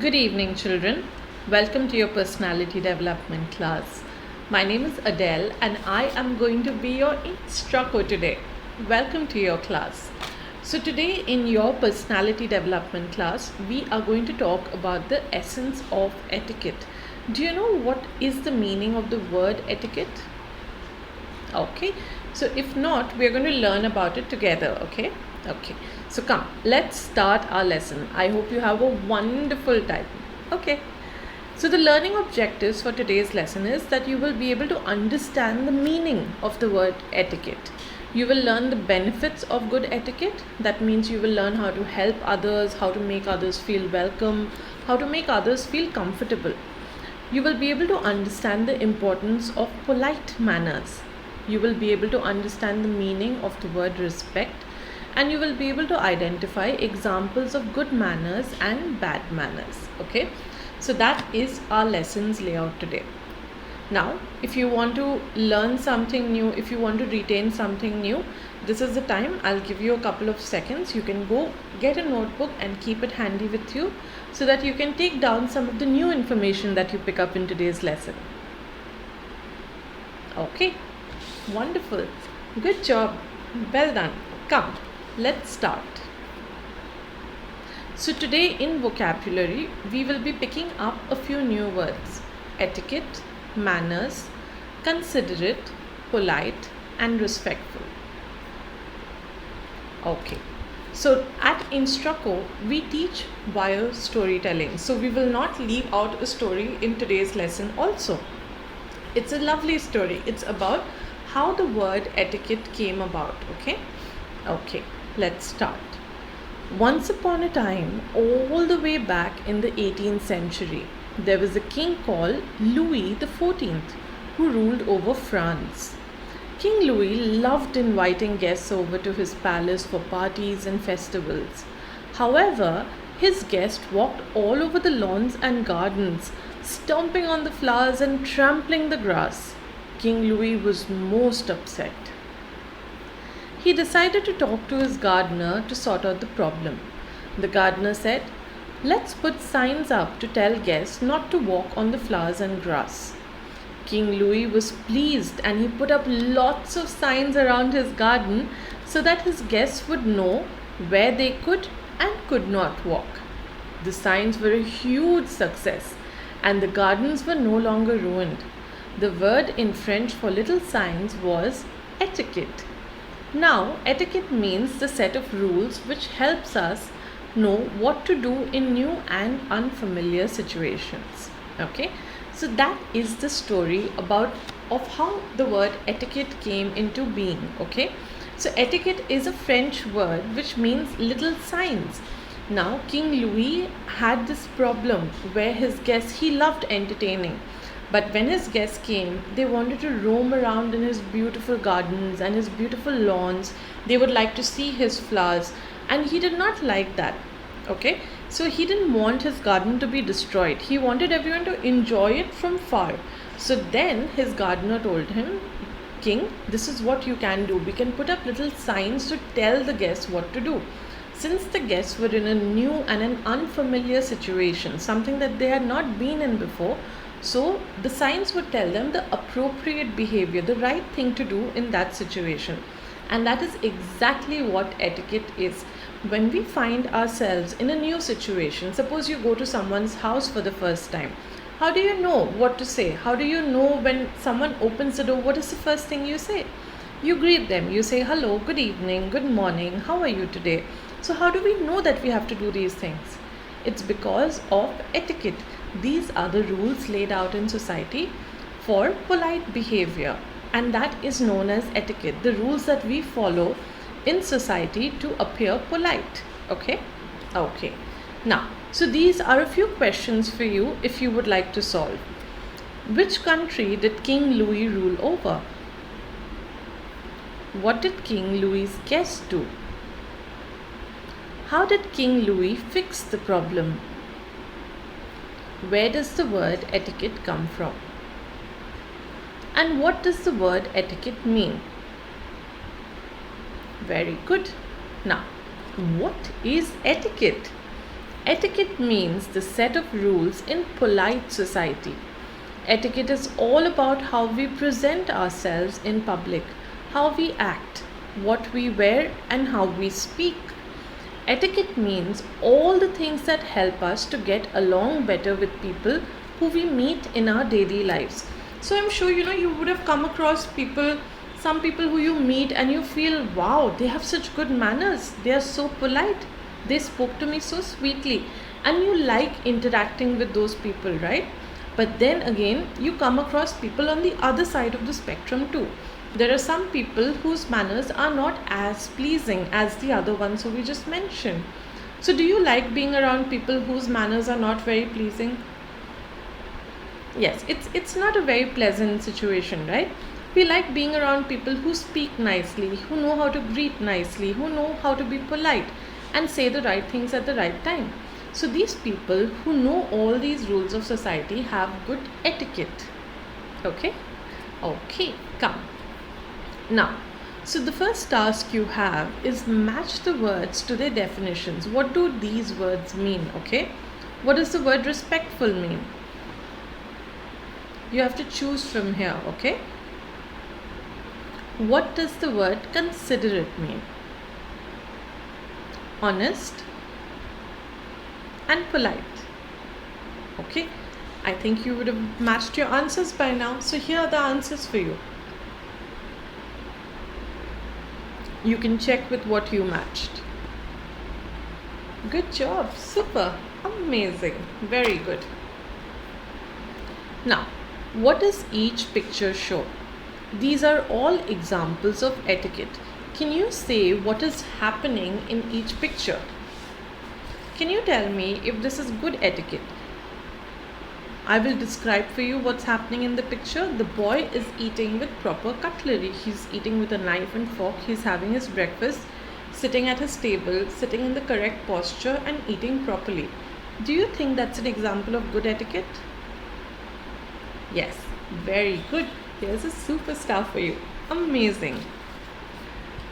Good evening, children. Welcome to your personality development class. My name is Adele, and I am going to be your instructor today. Welcome to your class. So, today in your personality development class, we are going to talk about the essence of etiquette. Do you know what is the meaning of the word etiquette? Okay, so if not, we're going to learn about it together. Okay, so come, let's start our lesson. I hope you have a wonderful time. Okay, so the learning objectives for today's lesson is that you will be able to understand the meaning of the word etiquette. You will learn the benefits of good etiquette. That means you will learn how to help others, how to make others feel welcome, how to make others feel comfortable. You will be able to understand the importance of polite manners. You will be able to understand the meaning of the word respect, and you will be able to identify examples of good manners and bad manners. Okay, so that is our lessons layout today. Now, if you want to learn something new, if you want to retain something new, this is the time. I'll give you a couple of seconds. You can go get a notebook and keep it handy with you so that you can take down some of the new information that you pick up in today's lesson. Okay, wonderful. Good job. Well done. Come, let's start. So today in vocabulary, we will be picking up a few new words: etiquette, manners, considerate, polite, and respectful. Okay, so at Instrucko, we teach via storytelling. So we will not leave out a story in today's lesson also. It's a lovely story. It's about how the word etiquette came about. Okay, let's start. Once upon a time, all the way back in the 18th century, there was a king called Louis XIV who ruled over France. King Louis loved inviting guests over to his palace for parties and festivals. However, his guests walked all over the lawns and gardens, stomping on the flowers and trampling the grass. King Louis was most upset. He decided to talk to his gardener to sort out the problem. The gardener said, "Let's put signs up to tell guests not to walk on the flowers and grass." King Louis was pleased and he put up lots of signs around his garden so that his guests would know where they could and could not walk. The signs were a huge success and the gardens were no longer ruined. The word in French for little signs was etiquette. Now, etiquette means the set of rules which helps us know what to do in new and unfamiliar situations. Okay, so that is the story of how the word etiquette came into being. Okay, so etiquette is a French word which means little signs. Now, King Louis had this problem where his guests, he loved entertaining. But when his guests came, they wanted to roam around in his beautiful gardens and his beautiful lawns. They would like to see his flowers, and he did not like that. Okay, so he didn't want his garden to be destroyed. He wanted everyone to enjoy it from far. So then his gardener told him, "King, this is what you can do. We can put up little signs to tell the guests what to do." Since the guests were in a new and an unfamiliar situation, something that they had not been in before, so the signs would tell them the appropriate behavior, the right thing to do in that situation. And that is exactly what etiquette is. When we find ourselves in a new situation, suppose you go to someone's house for the first time, how do you know what to say? How do you know when someone opens the door, what is the first thing you say? You greet them, you say hello, good evening, good morning, how are you today? So how do we know that we have to do these things? It's because of etiquette. These are the rules laid out in society for polite behavior, and that is known as etiquette, the rules that we follow in society to appear polite. Okay, now, so these are a few questions for you if you would like to solve. Which country did King Louis rule over? What did King Louis's guests do? How did King Louis fix the problem? Where does the word etiquette come from? And what does the word etiquette mean? Very good. Now, what is etiquette? Etiquette means the set of rules in polite society. Etiquette is all about how we present ourselves in public, how we act, what we wear, and how we speak. Etiquette means all the things that help us to get along better with people who we meet in our daily lives. So I'm sure you would have come across people, some people who you meet and you feel, wow, they have such good manners, they are so polite, they spoke to me so sweetly, and you like interacting with those people, right? But then again, you come across people on the other side of the spectrum too. There are some people whose manners are not as pleasing as the other ones who we just mentioned. So, do you like being around people whose manners are not very pleasing? Yes, it's not a very pleasant situation, right? We like being around people who speak nicely, who know how to greet nicely, who know how to be polite and say the right things at the right time. So these people who know all these rules of society have good etiquette. Okay? Okay, come. Now, so the first task you have is match the words to their definitions. What do these words mean? Okay? What does the word respectful mean? You have to choose from here, okay? What does the word considerate mean? Honest and polite. Okay, I think you would have matched your answers by now. So here are the answers for you. You can check with what you matched. Good job, super, amazing, very good. Now, what does each picture show? These are all examples of etiquette. Can you say what is happening in each picture? Can you tell me if this is good etiquette? I will describe for you what's happening in the picture. The boy is eating with proper cutlery. He's eating with a knife and fork. He's having his breakfast, sitting at his table, sitting in the correct posture and eating properly. Do you think that's an example of good etiquette? Yes, very good. Here's a superstar for you. Amazing.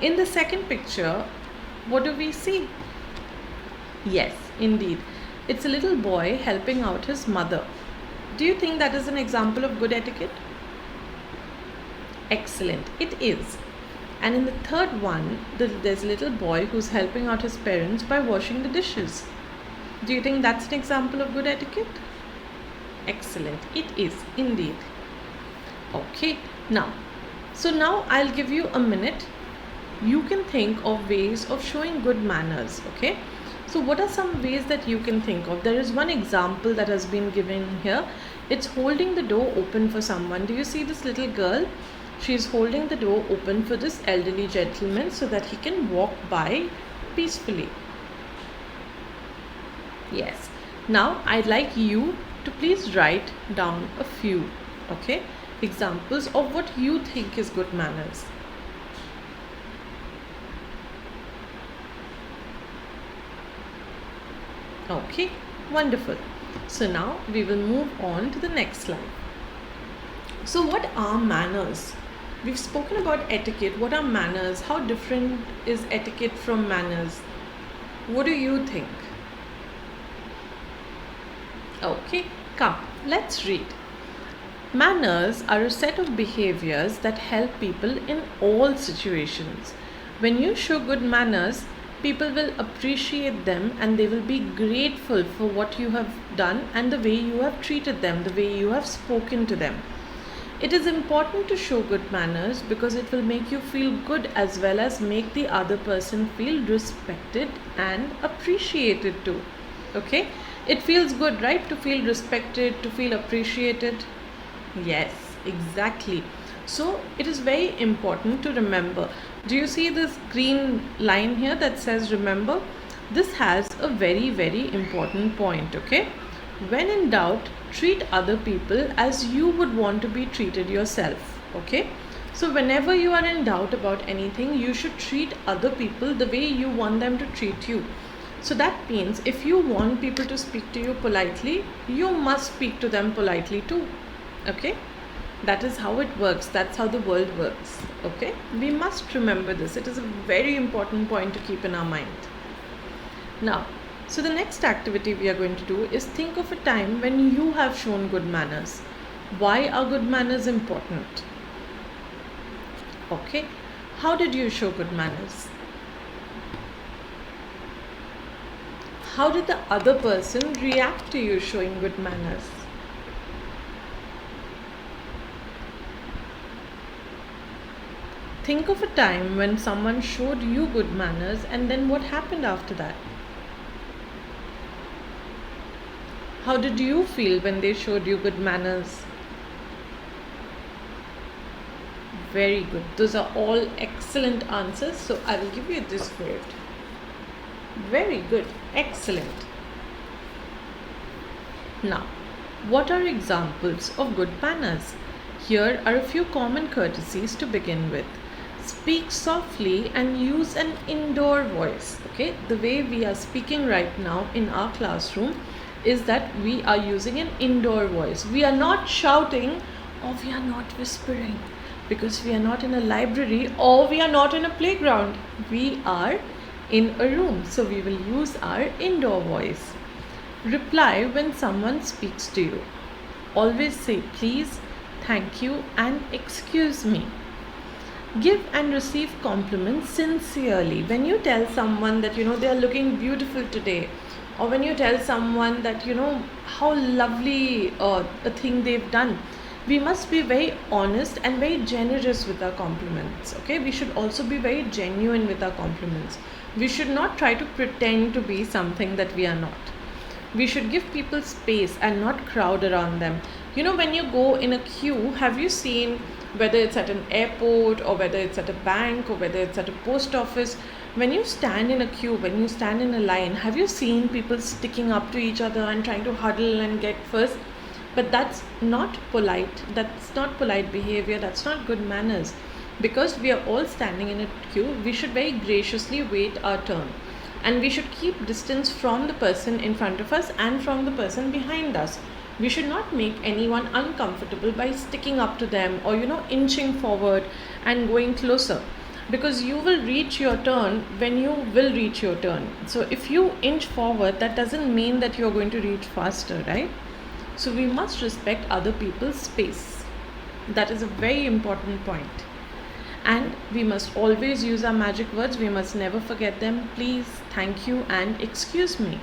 In the second picture, what do we see? Yes, indeed. It's a little boy helping out his mother. Do you think that is an example of good etiquette? Excellent, it is. And in the third one, there's a little boy who's helping out his parents by washing the dishes. Do you think that's an example of good etiquette? Excellent, it is indeed. Okay, now I'll give you a minute. You can think of ways of showing good manners, okay? So what are some ways that you can think of? There is one example that has been given here. It's holding the door open for someone. Do you see this little girl? She's holding the door open for this elderly gentleman so that he can walk by peacefully. Yes. Now I'd like you to please write down a few, okay, examples of what you think is good manners. Okay, wonderful. So now we will move on to the next slide. So what are manners? We've spoken about etiquette. What are manners? How different is etiquette from manners? What do you think? Okay, come, let's read. Manners are a set of behaviors that help people in all situations. When you show good manners, people will appreciate them and they will be grateful for what you have done and the way you have treated them, the way you have spoken to them. It is important to show good manners because it will make you feel good as well as make the other person feel respected and appreciated too. Okay? It feels good, right? To feel respected, to feel appreciated. Yes, exactly. So it is very important to remember. Do you see this green line here that says remember? This has a very, very important point, okay? When in doubt, treat other people as you would want to be treated yourself, okay? So whenever you are in doubt about anything, you should treat other people the way you want them to treat you. So that means if you want people to speak to you politely, you must speak to them politely too, okay? That is how it works. That's how the world works. Okay? We must remember this. It is a very important point to keep in our mind. Now, So the next activity we are going to do is think of a time when you have shown good manners. Why are good manners important? Okay, how did you show good manners? How did the other person react to you showing good manners? Think of a time when someone showed you good manners and then what happened after that? How did you feel when they showed you good manners? Very good. Those are all excellent answers. So I will give you this for it. Very good. Excellent. Now, what are examples of good manners? Here are a few common courtesies to begin with. Speak softly and use an indoor voice. Okay, the way we are speaking right now in our classroom is that we are using an indoor voice. We are not shouting or we are not whispering because we are not in a library or we are not in a playground. We are in a room, so we will use our indoor voice. Reply when someone speaks to you. Always say please, thank you, and excuse me. Give and receive compliments sincerely. When you tell someone that they are looking beautiful today, or when you tell someone that how lovely a thing they've done, we must be very honest and very generous with our compliments. Okay, we should also be very genuine with our compliments. We should not try to pretend to be something that we are not. We should give people space and not crowd around them. When you go in a queue, have you seen, whether it's at an airport or whether it's at a bank or whether it's at a post office, when you stand in a queue, when you stand in a line, have you seen people sticking up to each other and trying to huddle and get first? But that's not polite. That's not polite behavior. That's not good manners. Because we are all standing in a queue, we should very graciously wait our turn. And we should keep distance from the person in front of us and from the person behind us. We should not make anyone uncomfortable by sticking up to them or inching forward and going closer, because you will reach your turn when you will reach your turn. So if you inch forward, that doesn't mean that you're going to reach faster, right? So we must respect other people's space. That is a very important point. And we must always use our magic words. We must never forget them. Please, thank you, and excuse me.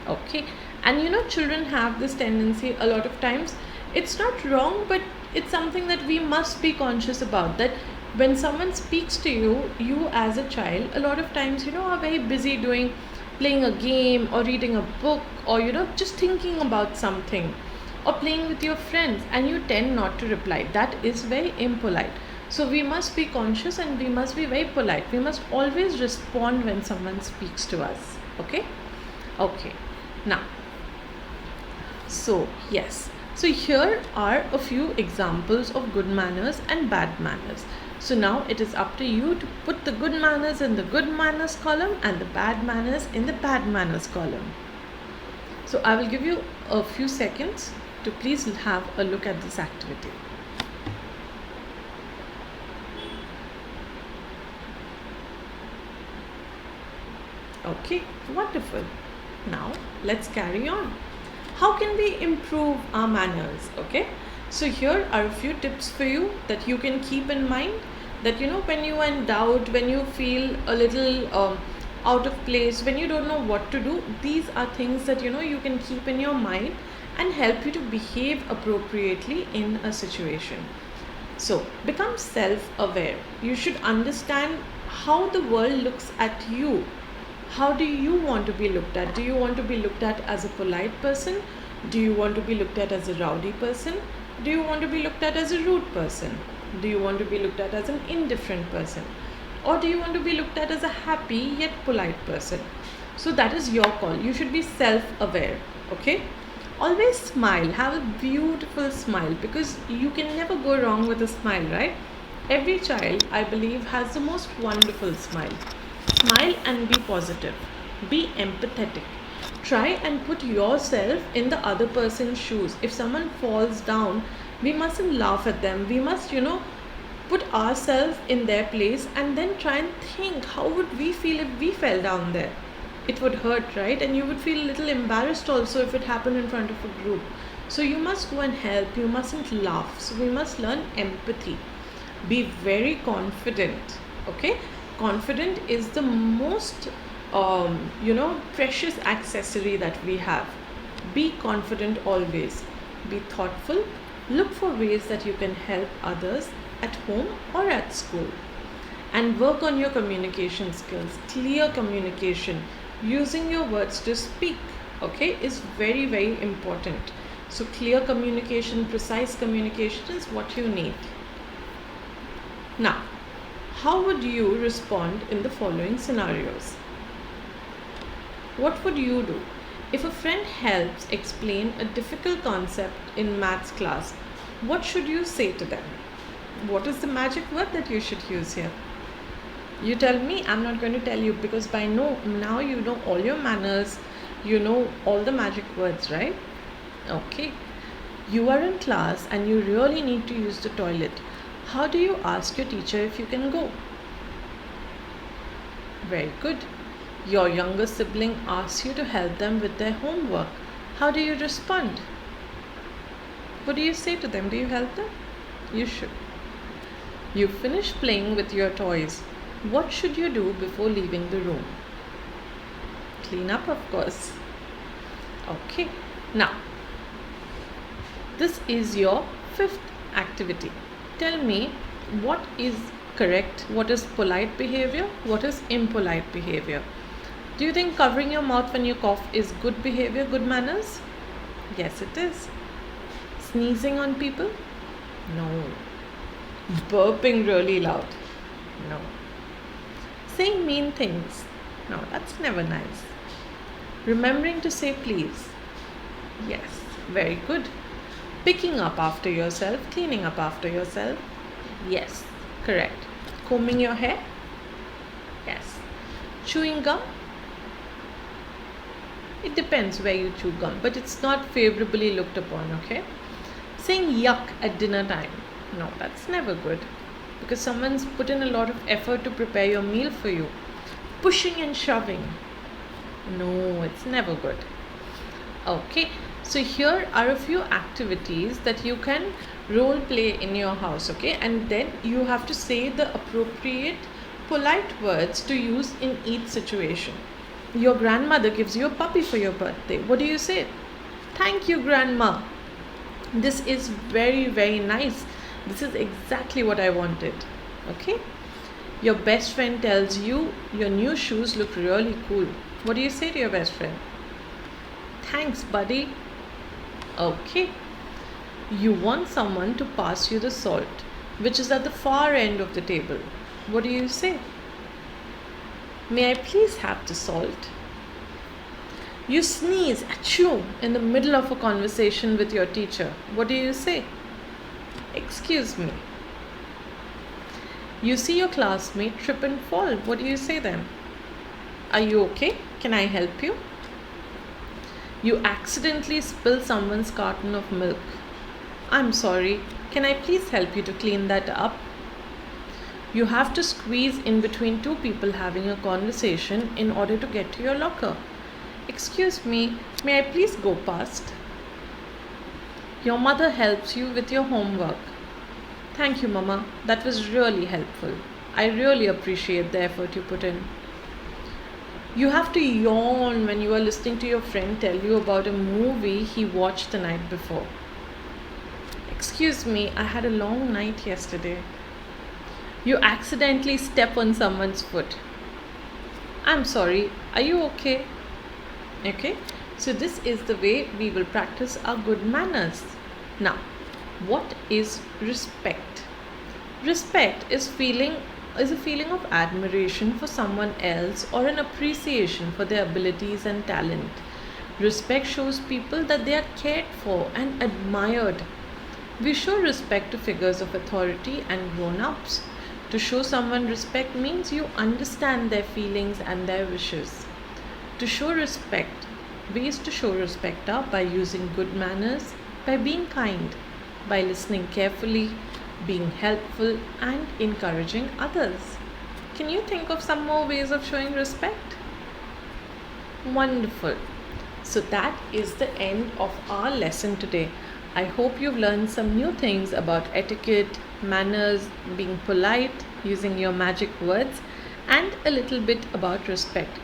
Okay. And children have this tendency a lot of times. It's not wrong, but it's something that we must be conscious about. That when someone speaks to you, you as a child, a lot of times, are very busy playing a game or reading a book or, just thinking about something or playing with your friends, and you tend not to reply. That is very impolite. So we must be conscious and we must be very polite. We must always respond when someone speaks to us. Okay? Okay. Now, so yes. So here are a few examples of good manners and bad manners. So now it is up to you to put the good manners in the good manners column and the bad manners in the bad manners column. So I will give you a few seconds to please have a look at this activity. Okay, wonderful. Now let's carry on. How can we improve our manners? Okay, so here are a few tips for you that you can keep in mind, that when you are in doubt, when you feel a little out of place, when you don't know what to do, these are things that you can keep in your mind and help you to behave appropriately in a situation. So become self-aware. You should understand how the world looks at you. How do you want to be looked at? Do you want to be looked at as a polite person? Do you want to be looked at as a rowdy person? Do you want to be looked at as a rude person? Do you want to be looked at as an indifferent person? Or do you want to be looked at as a happy yet polite person? So that is your call. You should be self-aware. Okay? Always smile. Have a beautiful smile, because you can never go wrong with a smile, right? Every child, I believe, has the most wonderful smile. Smile and be positive. Be empathetic. Try and put yourself in the other person's shoes. If someone falls down, we mustn't laugh at them. We must, put ourselves in their place and then try and think, how would we feel if we fell down there? it would hurt, right? And you would feel a little embarrassed also if it happened in front of a group. So you must go and help, you mustn't laugh. So we must learn empathy. Be very confident, okay? Confident is the most precious accessory that we have. Be confident always. Be thoughtful. Look for ways that you can help others at home or at school. And work on your communication skills. Clear communication, using your words to speak, okay, is very, very important. So clear communication, precise communication is what you need. Now, how would you respond in the following scenarios? What would you do? If a friend helps explain a difficult concept in maths class, what should you say to them? What is the magic word that you should use here? You tell me. I'm not going to tell you, because by now you know all your manners, you know all the magic words, right? Okay. You are in class and you really need to use the toilet. How do you ask your teacher if you can go? Very good. Your younger sibling asks you to help them with their homework. How do you respond? What do you say to them? Do you help them? You should. You finish playing with your toys. What should you do before leaving the room? Clean up, of course. Okay. Now, this is your fifth activity. Tell me what is correct, what is polite behavior, what is impolite behavior. Do you think covering your mouth when you cough is good behavior, good manners? Yes, it is. Sneezing on people? No. Burping really loud? No. Saying mean things? No, that's never nice. Remembering to say please? Yes, very good. Picking up after yourself, cleaning up after yourself? Yes, correct. Combing your hair? Yes. Chewing gum? It depends where you chew gum, but it's not favorably looked upon, okay? Saying yuck at dinner time? No, that's never good, because someone's put in a lot of effort to prepare your meal for you. Pushing and shoving? No, it's never good. Okay, so here are a few activities that you can role play in your house, okay? And then you have to say the appropriate polite words to use in each situation. Your grandmother gives you a puppy for your birthday. What do you say? Thank you, grandma. This is very, very nice. This is exactly what I wanted. Okay? Your best friend tells you your new shoes look really cool. What do you say to your best friend? Thanks, buddy. Okay. You want someone to pass you the salt, which is at the far end of the table. What do you say? May I please have the salt? You sneeze, achoo, in the middle of a conversation with your teacher. What do you say? Excuse me. You see your classmate trip and fall. What do you say then? Are you okay? Can I help you? You accidentally spill someone's carton of milk. I'm sorry. Can I please help you to clean that up? You have to squeeze in between two people having a conversation in order to get to your locker. Excuse me, may I please go past? Your mother helps you with your homework. Thank you, Mama. That was really helpful. I really appreciate the effort you put in. You have to yawn when you are listening to your friend tell you about a movie he watched the night before. Excuse me, I had a long night yesterday. You accidentally step on someone's foot. I'm sorry, are you okay? Okay, so this is the way we will practice our good manners. Now, what is respect? Respect is a feeling of admiration for someone else or an appreciation for their abilities and talent. Respect shows people that they are cared for and admired. We show respect to figures of authority and grown-ups. To show someone respect means you understand their feelings and their wishes. To show respect, ways to show respect are by using good manners, by being kind, by listening carefully, being helpful, and encouraging others. Can you think of some more ways of showing respect? Wonderful. So that is the end of our lesson today. I hope you've learned some new things about etiquette, manners, being polite, using your magic words, and a little bit about respect.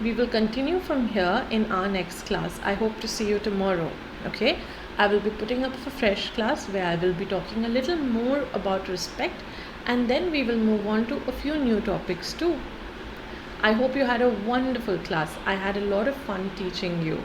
We will continue from here in our next class. I hope to see you tomorrow. Okay? I will be putting up a fresh class where I will be talking a little more about respect, and then we will move on to a few new topics too. I hope you had a wonderful class. I had a lot of fun teaching you.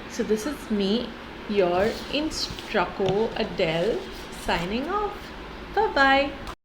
So, this is me, your Instrucko Adele, signing off. Bye bye.